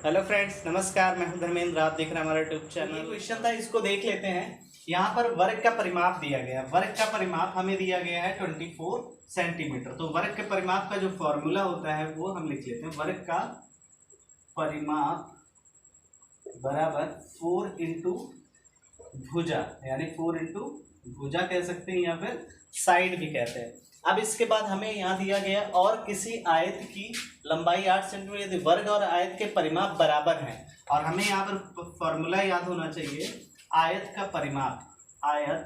Hello friends, नमस्कार। मैं हूं धर्मेंद्र, आप देख रहे हैं हमारा यूट्यूब चैनल। क्वेश्चन था, इसको देख लेते हैं। यहाँ पर वर्ग का परिमाप दिया गया, वर्ग का परिमाप हमें दिया गया है 24 सेंटीमीटर। तो वर्ग के परिमाप का जो फॉर्मूला होता है वो हम लिख लेते हैं। वर्ग का परिमाप बराबर 4 इंटू भुजा, यानी 4 इंटू भुजा कह सकते हैं या फिर साइड भी कहते हैं। अब इसके बाद हमें यहाँ दिया गया और किसी आयत की लंबाई 8 सेंटीमीटर यदि वर्ग और आयत के परिमाप बराबर हैं, और हमें यहाँ पर फॉर्मूला याद होना चाहिए। आयत का परिमाप, आयत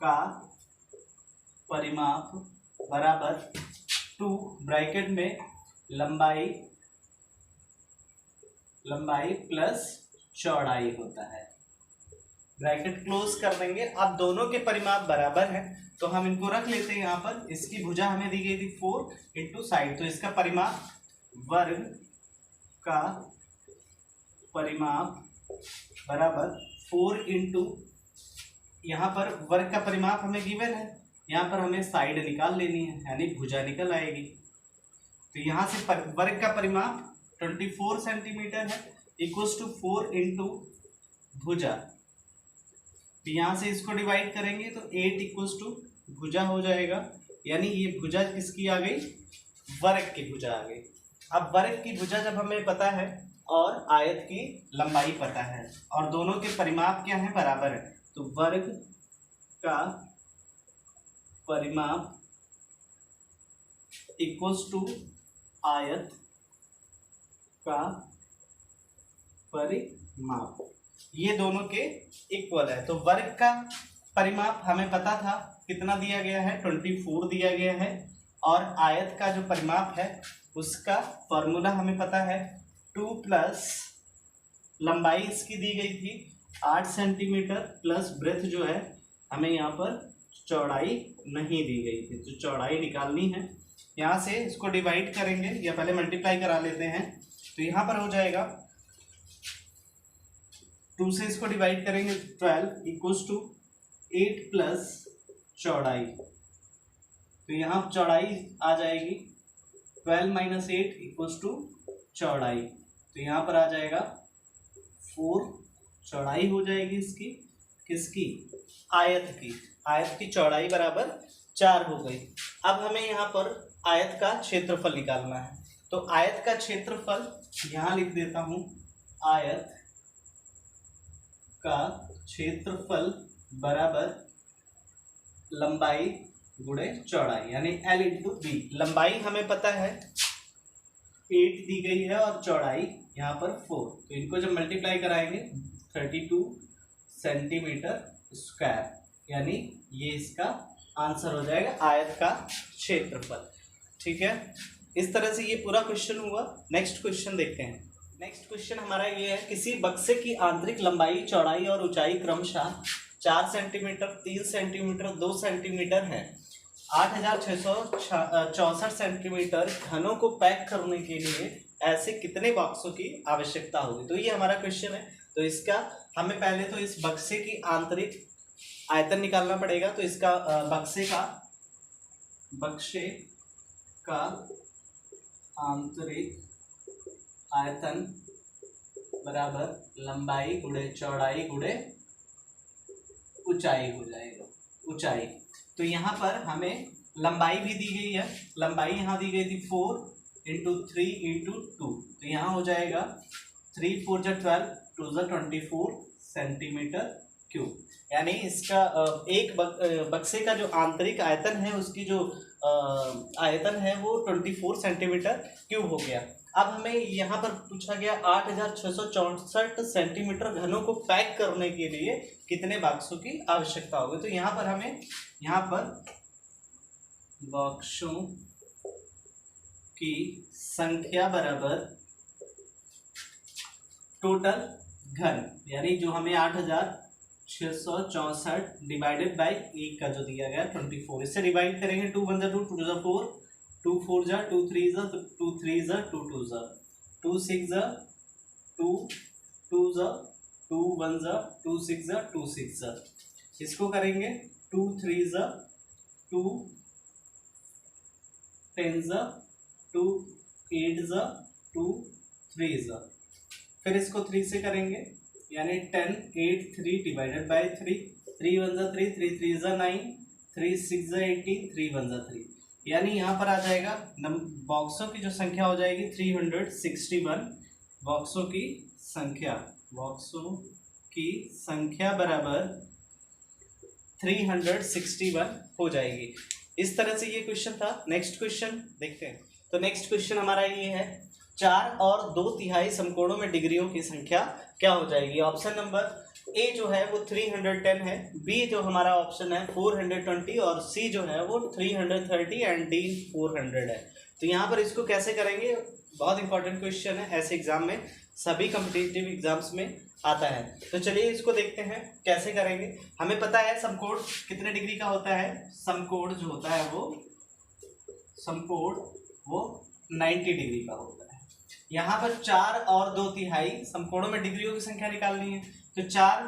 का परिमाप बराबर 2 ब्रैकेट में लंबाई प्लस चौड़ाई होता है। ब्रैकेट क्लोज कर देंगे। अब दोनों के परिमाप बराबर हैं तो हम इनको रख लेते हैं यहाँ पर। इसकी भुजा हमें दी गई थी 4 इंटू साइड, तो इसका परिमाप, वर्ग का परिमाप बराबर 4 इंटू, यहाँ पर वर्ग का परिमाप हमें गिवन है, यहाँ पर हमें साइड निकाल लेनी है यानी भुजा निकल आएगी। तो यहाँ से वर्ग का परिमाप 24 सेंटीमीटर है, इक्वल्स टू 4 इंटू भुजा। तो यहाँ से इसको डिवाइड करेंगे तो 8 इक्वल्स टू भुजा हो जाएगा, यानी ये भुजा किसकी आ गई, वर्ग की भुजा आ गई। अब वर्ग की भुजा जब हमें पता है और आयत की लंबाई पता है और दोनों के परिमाप क्या है, बराबर है, तो वर्ग का परिमाप इक्वल्स टू आयत का परिमाप, ये दोनों के इक्वल है। तो वर्ग का परिमाप हमें पता था, कितना दिया गया है, 24 दिया गया है, और आयत का जो परिमाप है उसका फॉर्मूला हमें पता है 2 प्लस लंबाई इसकी दी गई थी 8 सेंटीमीटर प्लस ब्रेथ जो है हमें यहाँ पर चौड़ाई नहीं दी गई थी, तो चौड़ाई निकालनी है। यहाँ से इसको डिवाइड करेंगे या पहले मल्टीप्लाई करा लेते हैं, तो यहाँ पर हो जाएगा 2 से इसको डिवाइड करेंगे 12 इक्वल्स टू 8 प्लस चौड़ाई, तो यहाँ चौड़ाई आ जाएगी 12 माइनस 8 इक्वल्स टू चौड़ाई, तो यहाँ पर आ जाएगा 4 चौड़ाई हो जाएगी इसकी, किसकी, आयत की चौड़ाई बराबर 4 हो गई। अब हमें यहाँ पर आयत का क्षेत्रफल निकालना है, तो आयत का क्षेत्रफल यहाँ लिख देता हूँ, आयत का क्षेत्रफल बराबर लंबाई गुणे चौड़ाई, यानी L इंटू बी। लंबाई हमें पता है 8 दी गई है और चौड़ाई यहाँ पर 4, तो इनको जब मल्टीप्लाई कराएंगे 32 सेंटीमीटर स्क्वायर, यानी ये इसका आंसर हो जाएगा, आयत का क्षेत्रफल। ठीक है, इस तरह से ये पूरा क्वेश्चन हुआ। नेक्स्ट क्वेश्चन देखते हैं। नेक्स्ट क्वेश्चन हमारा ये है, किसी बक्से की आंतरिक लंबाई, चौड़ाई और ऊंचाई क्रमशः 4 सेंटीमीटर, 3 सेंटीमीटर, 2 सेंटीमीटर है। 8664 सेंटीमीटर घनों को पैक करने के लिए ऐसे कितने बक्सों की आवश्यकता होगी। तो ये हमारा क्वेश्चन है। तो इसका हमें पहले तो इस बक्से की आंतरिक आयतन निकालना पड़ेगा। तो इसका बक्से का आंतरिक आयतन बराबर लंबाई गुणे चौड़ाई गुणे ऊंचाई हो जाएगा, ऊंचाई। तो यहाँ पर हमें लंबाई भी दी गई है, लंबाई यहाँ दी गई थी 4 इंटू 3 इंटू 2, तो यहाँ हो जाएगा 3 4 जा 12 2 जा 24 सेंटीमीटर क्यूब, यानी इसका एक बक्से का जो आंतरिक आयतन है, उसकी जो आयतन है वो 24 सेंटीमीटर क्यूब हो गया। अब हमें यहाँ पर पूछा गया 8664 सेंटीमीटर घनों को पैक करने के लिए कितने बक्सों की आवश्यकता होगी। तो यहाँ पर हमें बक्सों की संख्या बराबर टोटल घन, यानी जो हमें 8664 डिवाइडेड बाई 1 का जो दिया गया 24, इससे डिवाइड करेंगे 2 1 जा 2 2 जा 4 2 4 जा 2 3 जा 2 3 जा 2 2 जा 2 6 जा 2 2 जा 2 1 जा 2 6 जा 2 6 जा, इसको करेंगे 2 3 जा 2 10 जा 2 8 जा 2 3 ज़ा, फिर इसको 3 से करेंगे यानी 10 8 3 डिवाइडेड बाय 3, 3 1 ज़ा 3, 3 3 ज़ा 9, 3 6 ज़ा 18, 3 1 ज़ा 3, यानी यहाँ पर आ जाएगा बॉक्सों की जो संख्या हो जाएगी 361, बॉक्सों की संख्या बराबर 361 हो जाएगी। इस तरह से ये क्वेश्चन था। नेक्स्ट क्वेश्चन देखते हैं। तो नेक्स्ट क्वेश्चन हमारा ये है 4 और 2/3 समकोणों में डिग्रियों की संख्या क्या हो जाएगी। ऑप्शन नंबर ए जो है वो 310 है, बी जो हमारा ऑप्शन है 420 और सी जो है वो 330 एंड डी 400 है। तो यहाँ पर इसको कैसे करेंगे, बहुत इंपॉर्टेंट क्वेश्चन है, ऐसे एग्जाम में सभी कॉम्पिटिटिव एग्जाम्स में आता है। तो चलिए इसको देखते हैं कैसे करेंगे। हमें पता है समकोण कितने डिग्री का होता है, समकोण जो होता है वो 90 डिग्री का होता है। यहाँ पर 4 और 2/3 समकोणों में डिग्रियों की संख्या निकालनी है। तो 4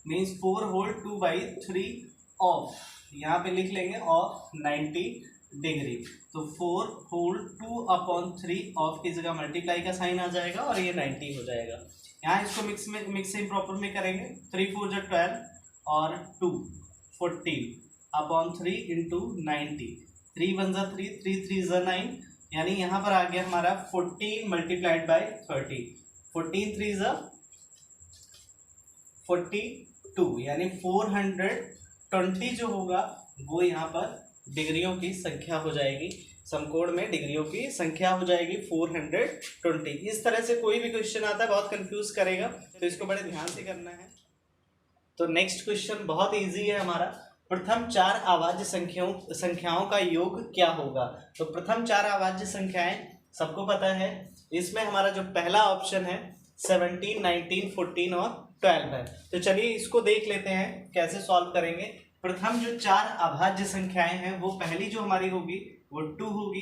मीन्स 4 होल 2/3 ऑफ, यहाँ पे लिख लेंगे ऑफ 90 डिग्री। तो 4 होल 2/3 ऑफ की जगह मल्टीप्लाई का साइन आ जाएगा और ये 90 हो जाएगा। यहाँ इसको मिक्स इम्प्रॉपर में करेंगे। 3 4 = 12 और 2 14/3 इंटू 90, 3 1 ज़ा 3, 3 3 ज़ा 9, यानी यहाँ पर आ गया हमारा 14 मल्टीप्लाइड बाय 30, 14 3 ज़ा 42, यानी 420 जो होगा वो यहाँ पर डिग्रियों की संख्या हो जाएगी। समकोण में डिग्रियों की संख्या हो जाएगी 420। इस तरह से कोई भी क्वेश्चन आता है बहुत कंफ्यूज करेगा, तो इसको बड़े ध्यान से करना है। तो नेक्स्ट क्वेश्चन बहुत इजी है हमारा। प्रथम 4 अभाज्य संख्याओं का योग क्या होगा। तो प्रथम 4 अभाज्य संख्याएं सबको पता है। इसमें हमारा जो पहला ऑप्शन है 17 19 14 और 12 है। तो चलिए इसको देख लेते हैं कैसे सॉल्व करेंगे। प्रथम जो 4 अभाज्य संख्याएं हैं वो पहली जो हमारी होगी वो 2 होगी,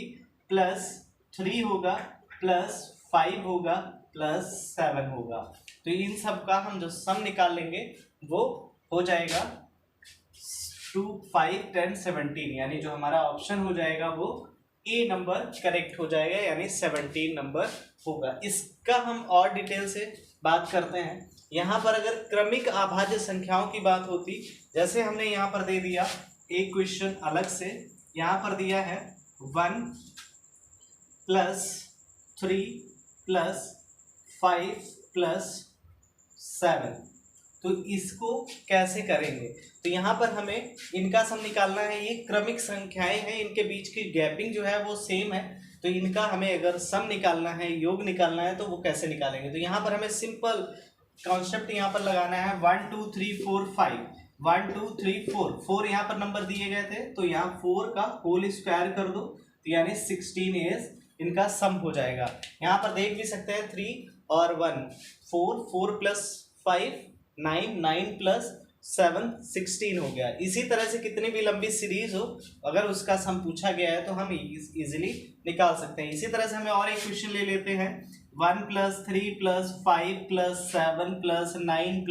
प्लस 3 होगा, प्लस 5 होगा, प्लस 7 होगा। तो इन सब का हम जो सम निकाल लेंगे वो हो जाएगा 2 5 10 17, यानी जो हमारा ऑप्शन हो जाएगा वो ए नंबर करेक्ट हो जाएगा, यानी 17 नंबर होगा। इसका हम और डिटेल से बात करते हैं। यहाँ पर अगर क्रमिक अभाज्य संख्याओं की बात होती, जैसे हमने यहाँ पर दे दिया एक क्वेश्चन अलग से, यहाँ पर दिया है 1 + 3 + 5 + 7, तो इसको कैसे करेंगे। तो यहाँ पर हमें इनका सम निकालना है। ये क्रमिक संख्याएं हैं, इनके बीच की गैपिंग जो है वो सेम है, तो इनका हमें अगर सम निकालना है, योग निकालना है, तो वो कैसे निकालेंगे। तो यहाँ पर हमें सिंपल कॉन्सेप्ट यहाँ पर लगाना है 1 2 3 4 5, 1 2 3 4 यहाँ पर नंबर दिए गए थे, तो यहाँ 4 का होल स्क्वायर कर दो, तो यानी 16 इनका सम हो जाएगा। यहाँ पर देख भी सकते हैं 3 और 1 4, 4 + 5 9, 9 + 7 16 हो गया। इसी तरह से कितनी भी लंबी सीरीज हो, अगर उसका सम पूछा गया है तो हम इजीली निकाल सकते हैं। इसी तरह से हमें और एक क्वेश्चन ले लेते हैं 1 + 3 + 5 + 7 + 9 +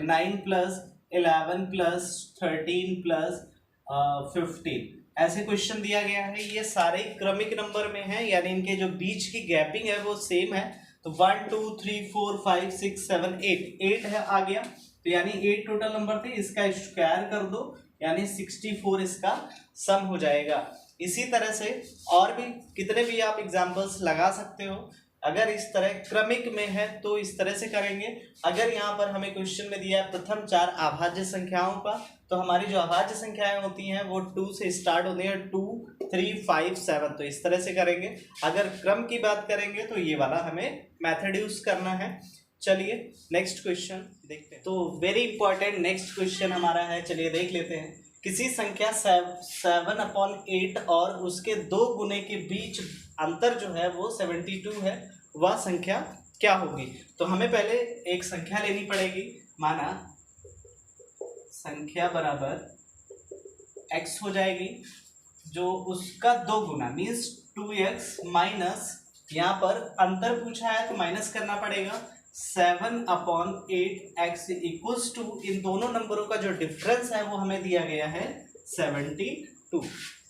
9 + 11 + 13 + 15, ऐसे क्वेश्चन दिया गया है। ये सारे क्रमिक नंबर में है, यानी इनके जो बीच की गैपिंग है वो सेम है। तो 1 2 3 4 5 6 7 8 है आ गया, तो यानी 8 टोटल नंबर थे, इसका स्क्वायर कर दो, यानी 64 इसका सम हो जाएगा। इसी तरह से और भी कितने भी आप एग्जाम्पल्स लगा सकते हो। अगर इस तरह क्रमिक में है तो इस तरह से करेंगे। अगर यहाँ पर हमें क्वेश्चन में दिया है प्रथम 4 अभाज्य संख्याओं का, तो हमारी जो अभाज्य संख्याएं होती हैं वो 2 से स्टार्ट होती हैं, 2 3 5 7, तो इस तरह से करेंगे। अगर क्रम की बात करेंगे तो ये वाला हमें मेथड यूज करना है। चलिए नेक्स्ट क्वेश्चन देखते हैं। तो वेरी इंपॉर्टेंट नेक्स्ट क्वेश्चन हमारा है, चलिए देख लेते हैं। किसी संख्या 7/8 और उसके 2 गुने के बीच अंतर जो है वो 72 है, वह संख्या क्या होगी। तो हमें पहले एक संख्या लेनी पड़ेगी, माना संख्या बराबर x हो जाएगी, जो उसका 2 गुना मीन्स 2x माइनस, यहाँ पर अंतर पूछा है तो माइनस करना पड़ेगा, 7/8x = इन दोनों नंबरों का जो डिफरेंस है वो हमें दिया गया है 72।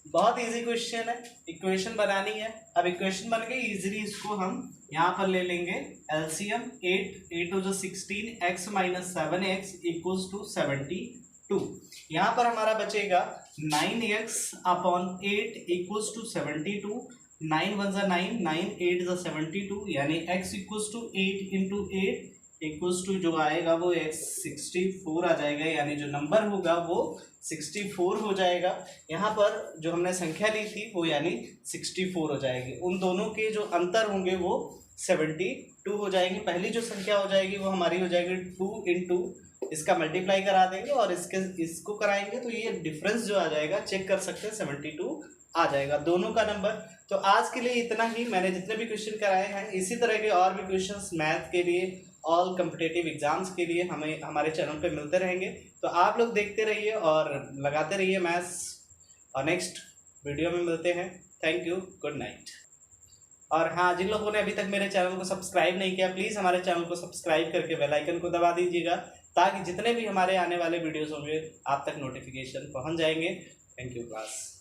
बहुत इजी क्वेश्चन है, इक्वेशन बनानी है। अब इक्वेशन बन गई, इजीली इसको हम यहाँ पर ले लेंगे LCM 8 to 16 x minus 7x equals to 72। यहाँ पर हमारा बचेगा 9x upon 8 equals to 72। 9 one ज़ा 9, 9 8 ज़ा 72, यानी x equals to 8 into 8 equals to जो आएगा वो x 64 आ जाएगा, यानी जो नंबर होगा वो 64 हो जाएगा। यहाँ पर जो हमने संख्या ली थी वो यानी 64 हो जाएगी। उन दोनों के जो अंतर होंगे वो 72 हो जाएंगे। पहली जो संख्या हो जाएगी वो हमारी हो जाएगी 2 इंटू इसका मल्टीप्लाई करा देंगे और इसको कराएंगे तो ये डिफरेंस जो आ जाएगा चेक कर सकते हैं 72 आ जाएगा दोनों का नंबर। तो आज के लिए इतना ही। मैंने जितने भी क्वेश्चन कराए हैं इसी तरह के और भी क्वेश्चंस मैथ के लिए, ऑल कॉम्पिटिटिव एग्जाम्स के लिए हमें हमारे चैनल पे मिलते रहेंगे। तो आप लोग देखते रहिए और लगाते रहिए मैथ्स, और नेक्स्ट वीडियो में मिलते हैं। Thank you, good night. और हाँ, जिन लोगों ने अभी तक मेरे चैनल को सब्सक्राइब नहीं किया, प्लीज़ हमारे चैनल को सब्सक्राइब करके बेल आइकन को दबा दीजिएगा, ताकि जितने भी हमारे आने वाले वीडियोस होंगे आप तक नोटिफिकेशन पहुंच जाएंगे। Thank you class.